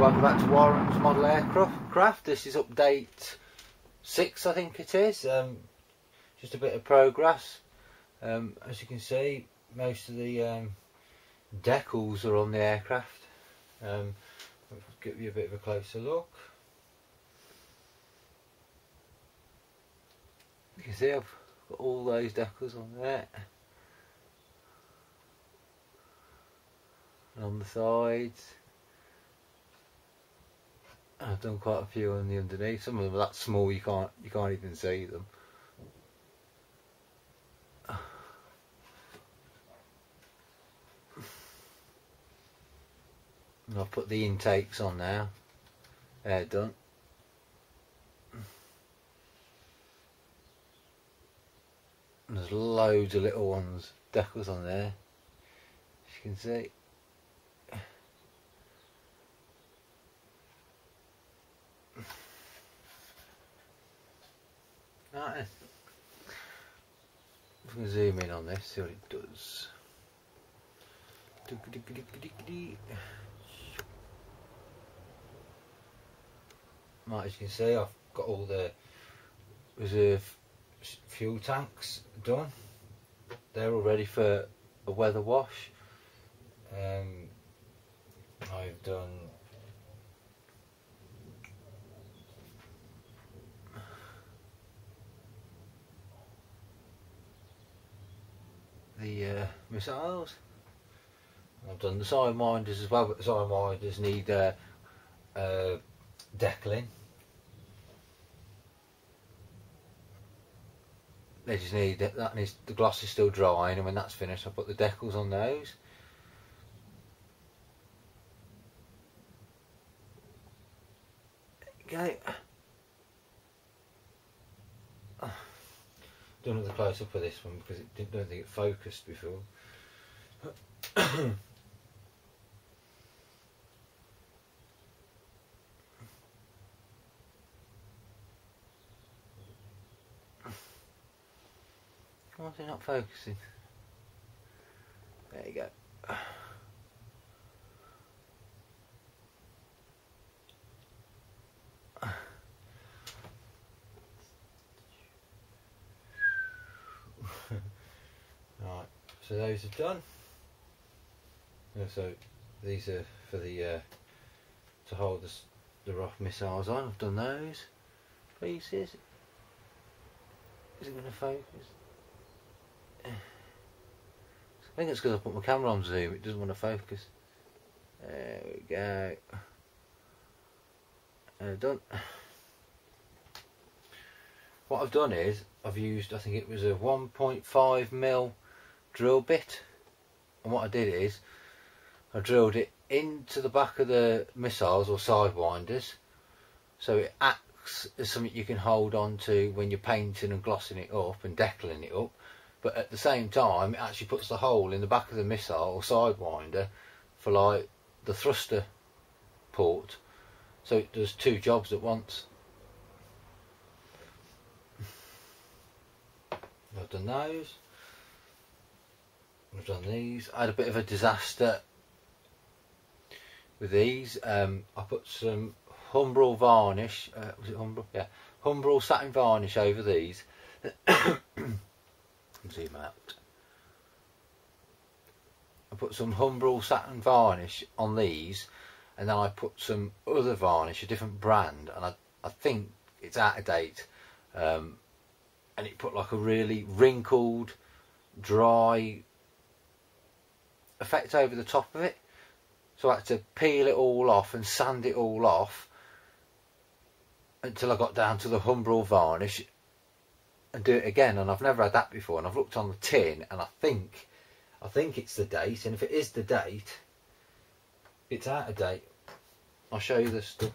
welcome back to Warren's Model Aircraft. This is update 6, I think it is. Just a bit of progress. As you can see, most of the decals are on the aircraft. I'll give you a bit of a closer look. You can see I've got all those decals on there. And on the sides. I've done quite a few on the underneath. Some of them are that small you can't even see them. And I've put the intakes on now. They're done. And there's loads of little ones, decals on there, as you can see. Right then. I'm going to zoom in on this, see what it does. Right, as you can see, I've got all the reserve fuel tanks done. They're all ready for a weather wash. I've done the missiles. I've done the sidewinders as well, but the sidewinders need decaling. They just need that needs, the gloss is still drying, and when that's finished I'll put the decals on those. Okay. Do another close up of this one because don't think it focused before. Why is it not focusing? There you go. Right, so those are done. So these are for the to hold the rough missiles on. I've done those pieces. Is it going to focus? I think it's because I put my camera on zoom, it doesn't want to focus. There we go. Done. What I've done is, I've used, I think it was a 1.5mm drill bit. And what I did is, I drilled it into the back of the missiles or sidewinders. So it acts as something you can hold on to when you're painting and glossing it up and decaling it up. But at the same time, it actually puts the hole in the back of the missile or sidewinder for like the thruster port. So it does two jobs at once. I've done those. I've done these. I had a bit of a disaster with these. I put some Humbrol varnish. Was it Humbrol? Yeah, Humbrol satin varnish over these. Zoom out. I put some Humbrol satin varnish on these, and then I put some other varnish, a different brand, and I think it's out of date. And it put like a really wrinkled, dry effect over the top of it. So I had to peel it all off and sand it all off until I got down to the Humbrol varnish and do it again. And I've never had that before, and I've looked on the tin, and I think it's the date, and if it is the date, it's out of date. I'll show you the stuff.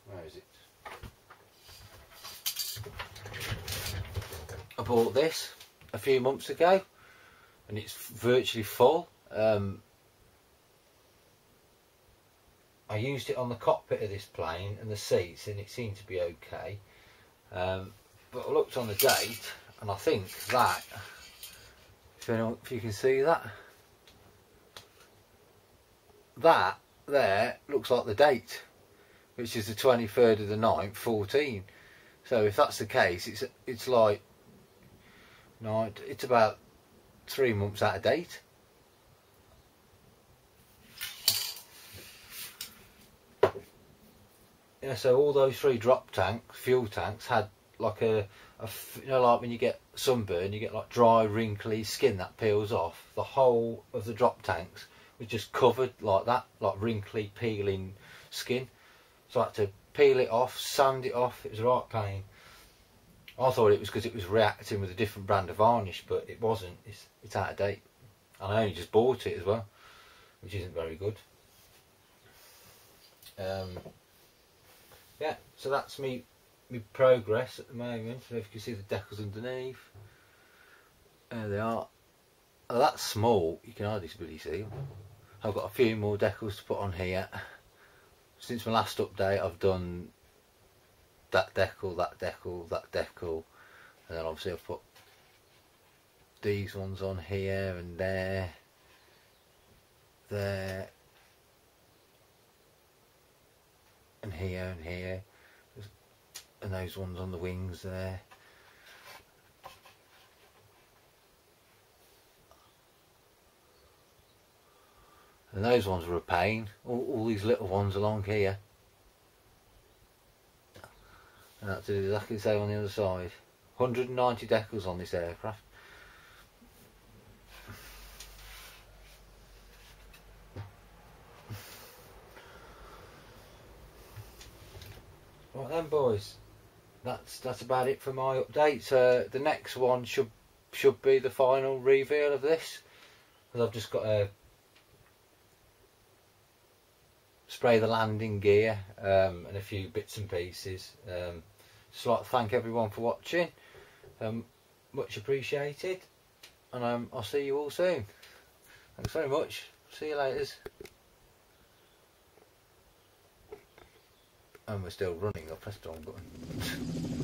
Where is it? I bought this a few months ago, and it's virtually full. I used it on the cockpit of this plane and the seats, and it seemed to be okay. But I looked on the date, and I think that if you can see that. That there looks like the date, which is the 23rd of the 9th, 14. So if that's the case, it's like no, it's about 3 months out of date. Yeah, so all those 3 drop tanks, fuel tanks, had like a you know, like when you get sunburn, you get like dry, wrinkly skin that peels off. The whole of the drop tanks was just covered like that, like wrinkly, peeling skin. So I had to peel it off, sand it off. It was a right pain. I thought it was because it was reacting with a different brand of varnish, but it wasn't. It's out of date. And I only just bought it as well, which isn't very good. Yeah, so that's me progress at the moment. So if you can see the decals underneath, there they are. Oh, that's small. You can hardly really see them. I've got a few more decals to put on here. Since my last update, I've done that decal, that decal, that decal, and then obviously I've put these ones on here and there, and here and here, and those ones on the wings there. And those ones were a pain, all these little ones along here. And I had to do exactly the same on the other side. 190 decals on this aircraft. Right then, boys, that's about it for my updates. The next one should be the final reveal of this, because I've just got to spray the landing gear and a few bits and pieces. Just like to thank everyone for watching. Much appreciated, and I'll see you all soon. Thanks very much. See you later. And we're still running. I pressed the wrong button.